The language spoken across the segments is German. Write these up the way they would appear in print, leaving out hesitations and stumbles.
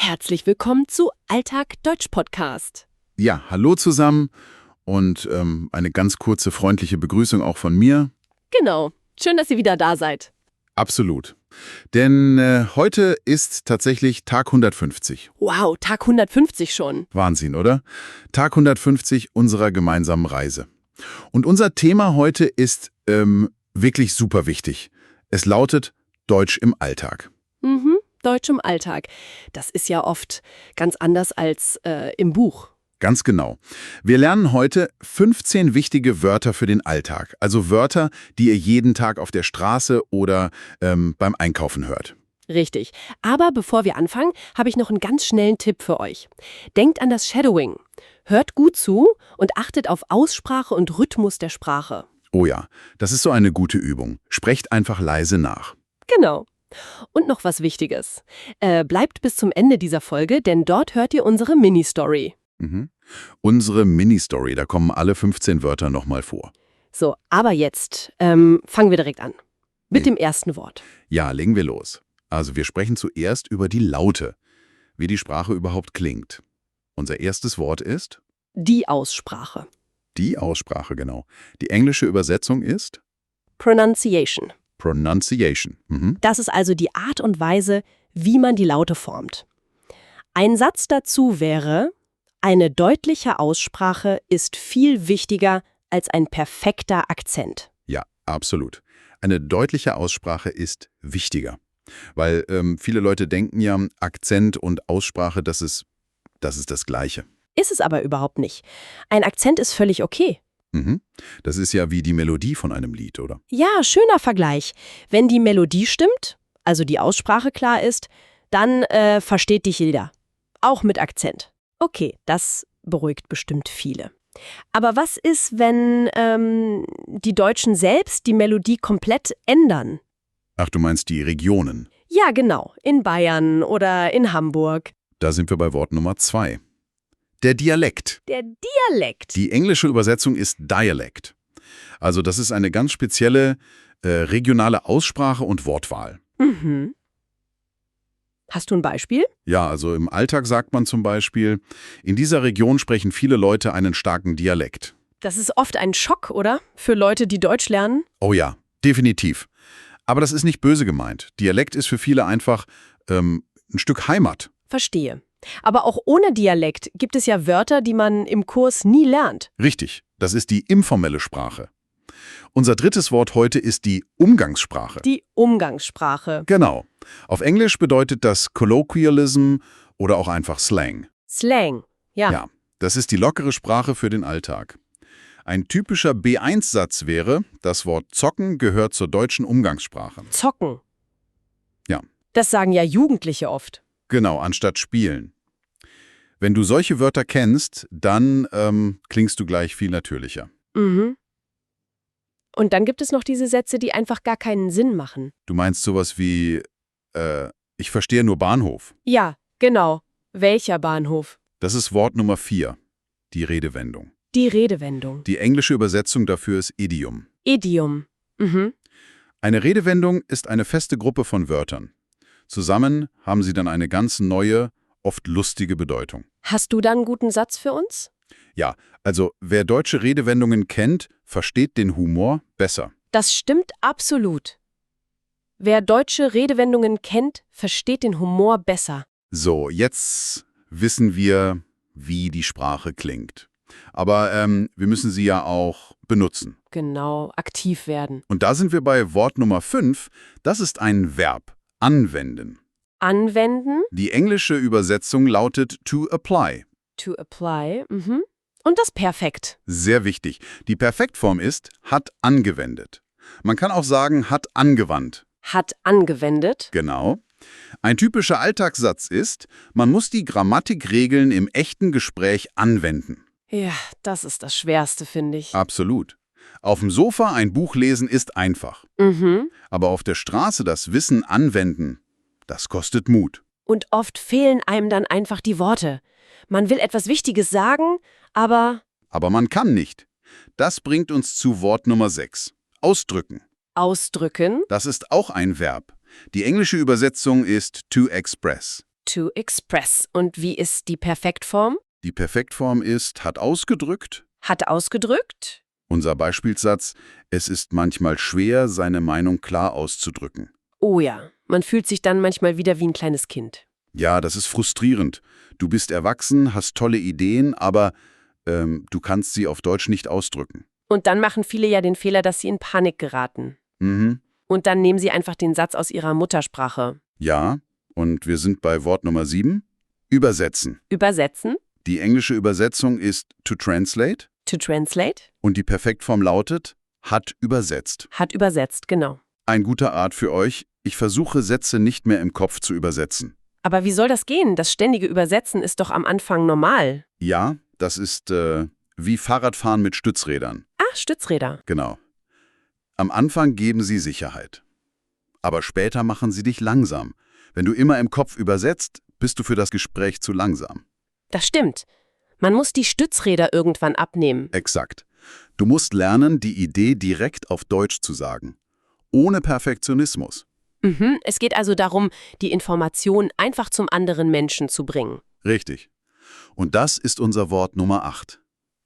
Herzlich willkommen zu Alltag Deutsch Podcast. Ja, hallo zusammen und eine ganz kurze freundliche Begrüßung auch von mir. Genau, schön, dass ihr wieder da seid. Absolut. Denn heute ist tatsächlich Tag 150. Wow, Tag 150 schon. Wahnsinn, oder? Tag 150 unserer gemeinsamen Reise. Und unser Thema heute ist wirklich super wichtig. Es lautet Deutsch im Alltag. Deutsch im Alltag. Das ist ja oft ganz anders als im Buch. Ganz genau. Wir lernen heute 15 wichtige Wörter für den Alltag. Also Wörter, die ihr jeden Tag auf der Straße oder beim Einkaufen hört. Richtig. Aber bevor wir anfangen, habe ich noch einen ganz schnellen Tipp für euch. Denkt an das Shadowing. Hört gut zu und achtet auf Aussprache und Rhythmus der Sprache. Oh ja, das ist so eine gute Übung. Sprecht einfach leise nach. Genau. Und noch was Wichtiges. Bleibt bis zum Ende dieser Folge, denn dort hört ihr unsere Mini-Story. Unsere Mini-Story, da kommen alle 15 Wörter nochmal vor. So, aber jetzt fangen wir direkt an. Mit dem ersten Wort. Ja, legen wir los. Also wir sprechen zuerst über die Laute, wie die Sprache überhaupt klingt. Unser erstes Wort ist? Die Aussprache. Die Aussprache, genau. Die englische Übersetzung ist? Pronunciation. Pronunciation. Das ist also die Art und Weise, wie man die Laute formt. Ein Satz dazu wäre: Eine deutliche Aussprache ist viel wichtiger als ein perfekter Akzent. Ja, absolut. Eine deutliche Aussprache ist wichtiger. Weil viele Leute denken ja, Akzent und Aussprache, das ist das Gleiche. Ist es aber überhaupt nicht. Ein Akzent ist völlig okay. Das ist ja wie die Melodie von einem Lied, oder? Ja, schöner Vergleich. Wenn die Melodie stimmt, also die Aussprache klar ist, dann versteht dich jeder. Auch mit Akzent. Okay, das beruhigt bestimmt viele. Aber was ist, wenn die Deutschen selbst die Melodie komplett ändern? Ach, du meinst die Regionen. Ja, genau. In Bayern oder in Hamburg. Da sind wir bei Wort Nummer 2. Der Dialekt. Der Dialekt. Die englische Übersetzung ist Dialect. Also das ist eine ganz spezielle regionale Aussprache und Wortwahl. Hast du ein Beispiel? Ja, also im Alltag sagt man zum Beispiel, in dieser Region sprechen viele Leute einen starken Dialekt. Das ist oft ein Schock, oder? Für Leute, die Deutsch lernen. Oh ja, definitiv. Aber das ist nicht böse gemeint. Dialekt ist für viele einfach ein Stück Heimat. Verstehe. Aber auch ohne Dialekt gibt es ja Wörter, die man im Kurs nie lernt. Richtig, das ist die informelle Sprache. Unser drittes Wort heute ist die Umgangssprache. Die Umgangssprache. Genau. Auf Englisch bedeutet das Colloquialism oder auch einfach Slang. Slang, ja. Ja, das ist die lockere Sprache für den Alltag. Ein typischer B1-Satz wäre, das Wort zocken gehört zur deutschen Umgangssprache. Zocken. Ja. Das sagen ja Jugendliche oft. Genau, anstatt spielen. Wenn du solche Wörter kennst, dann klingst du gleich viel natürlicher. Und dann gibt es noch diese Sätze, die einfach gar keinen Sinn machen. Du meinst sowas wie, ich verstehe nur Bahnhof. Ja, genau. Welcher Bahnhof? Das ist Wort Nummer 4, die Redewendung. Die Redewendung. Die englische Übersetzung dafür ist Idiom. Idiom. Eine Redewendung ist eine feste Gruppe von Wörtern. Zusammen haben sie dann eine ganz neue, oft lustige Bedeutung. Hast du da einen guten Satz für uns? Ja, also wer deutsche Redewendungen kennt, versteht den Humor besser. Das stimmt absolut. Wer deutsche Redewendungen kennt, versteht den Humor besser. So, jetzt wissen wir, wie die Sprache klingt. Aber wir müssen sie ja auch benutzen. Genau, aktiv werden. Und da sind wir bei Wort Nummer 5. Das ist ein Verb. Anwenden. Anwenden. Die englische Übersetzung lautet to apply. To apply. Und das Perfekt. Sehr wichtig. Die Perfektform ist hat angewendet. Man kann auch sagen hat angewandt. Hat angewendet. Genau. Ein typischer Alltagssatz ist, man muss die Grammatikregeln im echten Gespräch anwenden. Ja, das ist das Schwerste, finde ich. Absolut. Auf dem Sofa ein Buch lesen ist einfach. Aber auf der Straße das Wissen anwenden, das kostet Mut. Und oft fehlen einem dann einfach die Worte. Man will etwas Wichtiges sagen, aber man kann nicht. Das bringt uns zu Wort Nummer 6. Ausdrücken. Ausdrücken. Das ist auch ein Verb. Die englische Übersetzung ist to express. To express. Und wie ist die Perfektform? Die Perfektform ist hat ausgedrückt. Hat ausgedrückt? Unser Beispielsatz: Es ist manchmal schwer, seine Meinung klar auszudrücken. Oh ja, man fühlt sich dann manchmal wieder wie ein kleines Kind. Ja, das ist frustrierend. Du bist erwachsen, hast tolle Ideen, aber du kannst sie auf Deutsch nicht ausdrücken. Und dann machen viele ja den Fehler, dass sie in Panik geraten. Mhm. Und dann nehmen sie einfach den Satz aus ihrer Muttersprache. Ja, und wir sind bei Wort Nummer 7. Übersetzen. Übersetzen? Die englische Übersetzung ist to translate To translate? und die Perfektform lautet hat übersetzt. Hat übersetzt, genau. Ein guter Rat für euch: Ich versuche, Sätze nicht mehr im Kopf zu übersetzen. Aber wie soll das gehen? Das ständige Übersetzen ist doch am Anfang normal. Ja, das ist wie Fahrradfahren mit Stützrädern. Ah, Stützräder. Genau. Am Anfang geben sie Sicherheit. Aber später machen sie dich langsam. Wenn du immer im Kopf übersetzt, bist du für das Gespräch zu langsam. Das stimmt. Man muss die Stützräder irgendwann abnehmen. Exakt. Du musst lernen, die Idee direkt auf Deutsch zu sagen. Ohne Perfektionismus. Es geht also darum, die Information einfach zum anderen Menschen zu bringen. Richtig. Und das ist unser Wort Nummer 8.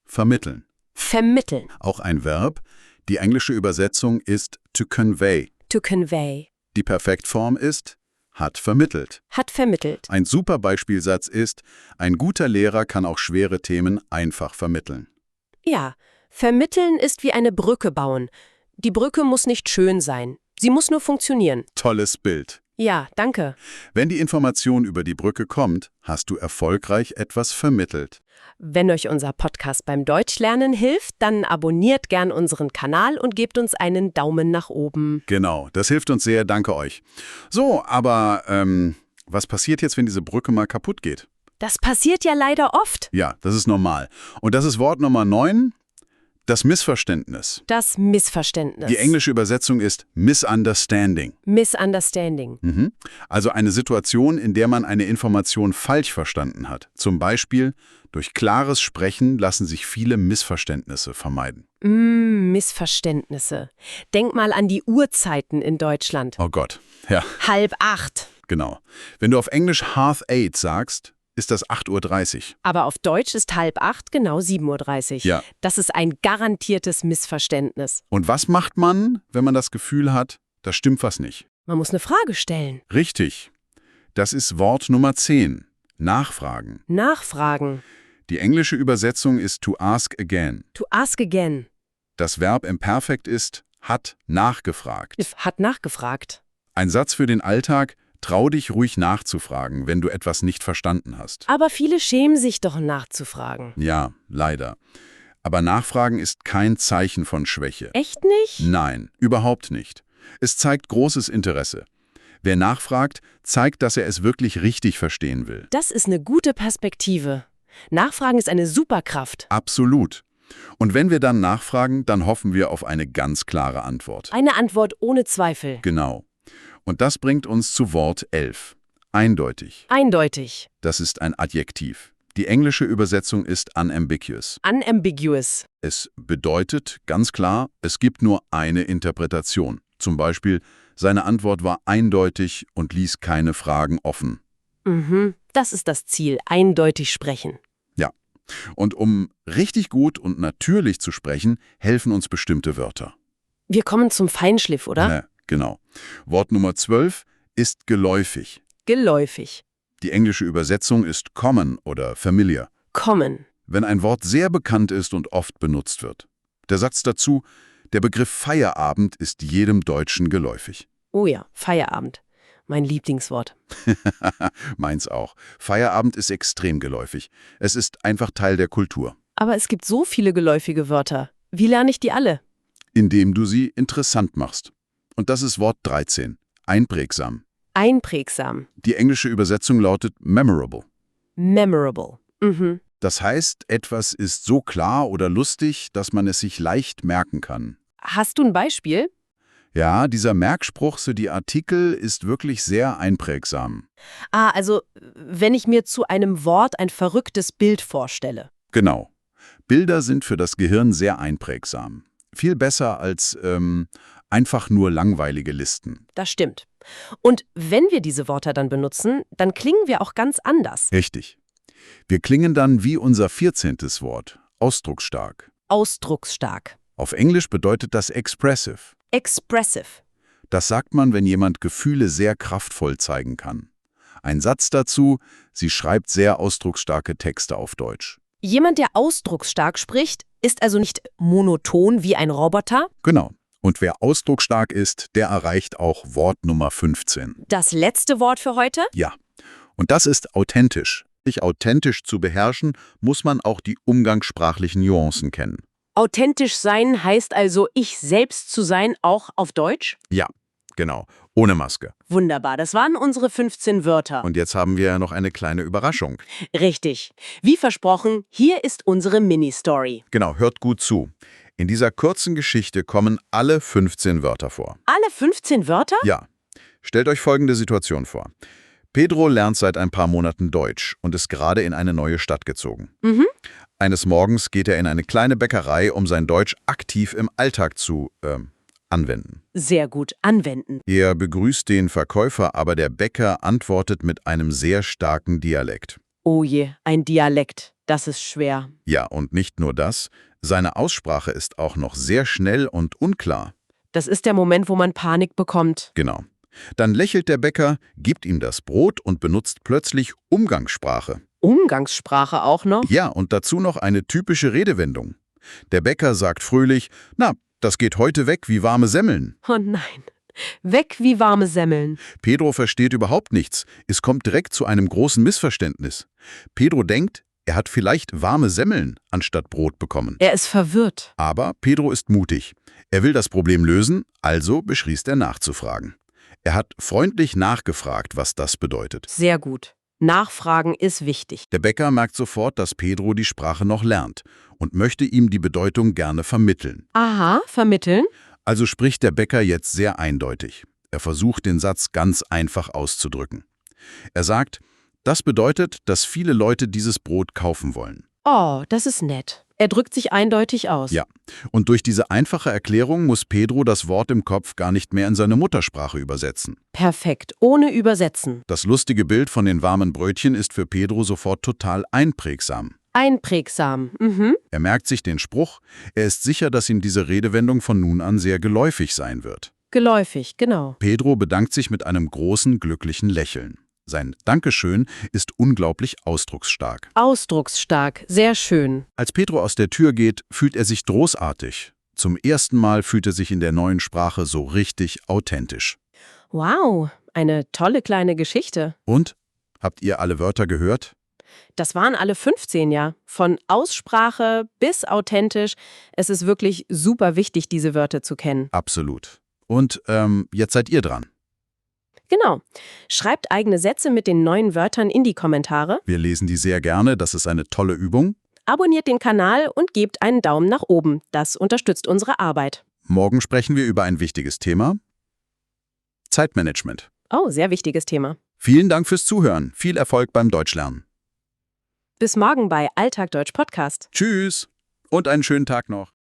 Vermitteln. Vermitteln. Auch ein Verb. Die englische Übersetzung ist to convey. To convey. Die Perfektform ist hat vermittelt. Hat vermittelt. Ein super Beispielsatz ist: Ein guter Lehrer kann auch schwere Themen einfach vermitteln. Ja, vermitteln ist wie eine Brücke bauen. Die Brücke muss nicht schön sein. Sie muss nur funktionieren. Tolles Bild. Ja, danke. Wenn die Information über die Brücke kommt, hast du erfolgreich etwas vermittelt. Wenn euch unser Podcast beim Deutschlernen hilft, dann abonniert gern unseren Kanal und gebt uns einen Daumen nach oben. Genau, das hilft uns sehr, danke euch. So, aber was passiert jetzt, wenn diese Brücke mal kaputt geht? Das passiert ja leider oft. Ja, das ist normal. Und das ist Wort Nummer 9, das Missverständnis. Das Missverständnis. Die englische Übersetzung ist Misunderstanding. Misunderstanding. Also eine Situation, in der man eine Information falsch verstanden hat. Zum Beispiel: Durch klares Sprechen lassen sich viele Missverständnisse vermeiden. Missverständnisse. Denk mal an die Uhrzeiten in Deutschland. Oh Gott, ja, 7:30. genau. Wenn du auf Englisch 7:30 sagst, ist das 8:30 Uhr. Aber auf Deutsch ist 7:30 genau 7:30 Uhr. Ja. Das ist ein garantiertes Missverständnis. Und was macht man, wenn man das Gefühl hat, da stimmt was nicht? Man muss eine Frage stellen. Richtig. Das ist Wort Nummer 10. Nachfragen. Nachfragen. Die englische Übersetzung ist to ask again. To ask again. Das Verb im Perfekt ist hat nachgefragt. Hat nachgefragt. Ein Satz für den Alltag: Trau dich ruhig nachzufragen, wenn du etwas nicht verstanden hast. Aber viele schämen sich doch nachzufragen. Ja, leider. Aber Nachfragen ist kein Zeichen von Schwäche. Echt nicht? Nein, überhaupt nicht. Es zeigt großes Interesse. Wer nachfragt, zeigt, dass er es wirklich richtig verstehen will. Das ist eine gute Perspektive. Nachfragen ist eine Superkraft. Absolut. Und wenn wir dann nachfragen, dann hoffen wir auf eine ganz klare Antwort. Eine Antwort ohne Zweifel. Genau. Und das bringt uns zu Wort 11. Eindeutig. Eindeutig. Das ist ein Adjektiv. Die englische Übersetzung ist unambiguous. Unambiguous. Es bedeutet ganz klar, es gibt nur eine Interpretation. Zum Beispiel: Seine Antwort war eindeutig und ließ keine Fragen offen. Das ist das Ziel. Eindeutig sprechen. Ja. Und um richtig gut und natürlich zu sprechen, helfen uns bestimmte Wörter. Wir kommen zum Feinschliff, oder? Genau. Wort Nummer 12 ist geläufig. Geläufig. Die englische Übersetzung ist common oder familiar. Common. Wenn ein Wort sehr bekannt ist und oft benutzt wird. Der Satz dazu: Der Begriff Feierabend ist jedem Deutschen geläufig. Oh ja, Feierabend. Mein Lieblingswort. Meins auch. Feierabend ist extrem geläufig. Es ist einfach Teil der Kultur. Aber es gibt so viele geläufige Wörter. Wie lerne ich die alle? Indem du sie interessant machst. Und das ist Wort 13. Einprägsam. Einprägsam. Die englische Übersetzung lautet memorable. Memorable. Das heißt, etwas ist so klar oder lustig, dass man es sich leicht merken kann. Hast du ein Beispiel? Ja, dieser Merkspruch für die Artikel ist wirklich sehr einprägsam. Also wenn ich mir zu einem Wort ein verrücktes Bild vorstelle. Genau. Bilder sind für das Gehirn sehr einprägsam. Viel besser als einfach nur langweilige Listen. Das stimmt. Und wenn wir diese Wörter dann benutzen, dann klingen wir auch ganz anders. Richtig. Wir klingen dann wie unser 14. Wort, ausdrucksstark. Ausdrucksstark. Auf Englisch bedeutet das expressive. Expressive. Das sagt man, wenn jemand Gefühle sehr kraftvoll zeigen kann. Ein Satz dazu: Sie schreibt sehr ausdrucksstarke Texte auf Deutsch. Jemand, der ausdrucksstark spricht, ist also nicht monoton wie ein Roboter. Genau. Und wer ausdrucksstark ist, der erreicht auch Wort Nummer 15. Das letzte Wort für heute? Ja. Und das ist authentisch. Sich authentisch zu beherrschen, muss man auch die umgangssprachlichen Nuancen kennen. Authentisch sein heißt also, ich selbst zu sein, auch auf Deutsch? Ja, genau. Ohne Maske. Wunderbar, das waren unsere 15 Wörter. Und jetzt haben wir ja noch eine kleine Überraschung. Richtig. Wie versprochen, hier ist unsere Mini-Story. Genau, hört gut zu. In dieser kurzen Geschichte kommen alle 15 Wörter vor. Alle 15 Wörter? Ja. Stellt euch folgende Situation vor. Pedro lernt seit ein paar Monaten Deutsch und ist gerade in eine neue Stadt gezogen. Eines Morgens geht er in eine kleine Bäckerei, um sein Deutsch aktiv im Alltag zu anwenden. Sehr gut, anwenden. Er begrüßt den Verkäufer, aber der Bäcker antwortet mit einem sehr starken Dialekt. Oh je, ein Dialekt. Das ist schwer. Ja, und nicht nur das, seine Aussprache ist auch noch sehr schnell und unklar. Das ist der Moment, wo man Panik bekommt. Genau. Dann lächelt der Bäcker, gibt ihm das Brot und benutzt plötzlich Umgangssprache. Umgangssprache auch noch? Ja, und dazu noch eine typische Redewendung. Der Bäcker sagt fröhlich: Na, das geht heute weg wie warme Semmeln. Oh nein. Weg wie warme Semmeln. Pedro versteht überhaupt nichts. Es kommt direkt zu einem großen Missverständnis. Pedro denkt, er hat vielleicht warme Semmeln anstatt Brot bekommen. Er ist verwirrt. Aber Pedro ist mutig. Er will das Problem lösen, also beschließt er nachzufragen. Er hat freundlich nachgefragt, was das bedeutet. Sehr gut. Nachfragen ist wichtig. Der Bäcker merkt sofort, dass Pedro die Sprache noch lernt und möchte ihm die Bedeutung gerne vermitteln. Aha, vermitteln? Also spricht der Bäcker jetzt sehr eindeutig. Er versucht, den Satz ganz einfach auszudrücken. Er sagt: Das bedeutet, dass viele Leute dieses Brot kaufen wollen. Oh, das ist nett. Er drückt sich eindeutig aus. Ja, und durch diese einfache Erklärung muss Pedro das Wort im Kopf gar nicht mehr in seine Muttersprache übersetzen. Perfekt, ohne Übersetzen. Das lustige Bild von den warmen Brötchen ist für Pedro sofort total einprägsam. Einprägsam. Er merkt sich den Spruch, er ist sicher, dass ihm diese Redewendung von nun an sehr geläufig sein wird. Geläufig, genau. Pedro bedankt sich mit einem großen, glücklichen Lächeln. Sein Dankeschön ist unglaublich ausdrucksstark. Ausdrucksstark, sehr schön. Als Pedro aus der Tür geht, fühlt er sich großartig. Zum ersten Mal fühlt er sich in der neuen Sprache so richtig authentisch. Wow, eine tolle kleine Geschichte. Und? Habt ihr alle Wörter gehört? Das waren alle 15, ja. Von Aussprache bis authentisch. Es ist wirklich super wichtig, diese Wörter zu kennen. Absolut. Und jetzt seid ihr dran. Genau. Schreibt eigene Sätze mit den neuen Wörtern in die Kommentare. Wir lesen die sehr gerne, das ist eine tolle Übung. Abonniert den Kanal und gebt einen Daumen nach oben. Das unterstützt unsere Arbeit. Morgen sprechen wir über ein wichtiges Thema: Zeitmanagement. Oh, sehr wichtiges Thema. Vielen Dank fürs Zuhören. Viel Erfolg beim Deutschlernen. Bis morgen bei Alltag Deutsch Podcast. Tschüss und einen schönen Tag noch.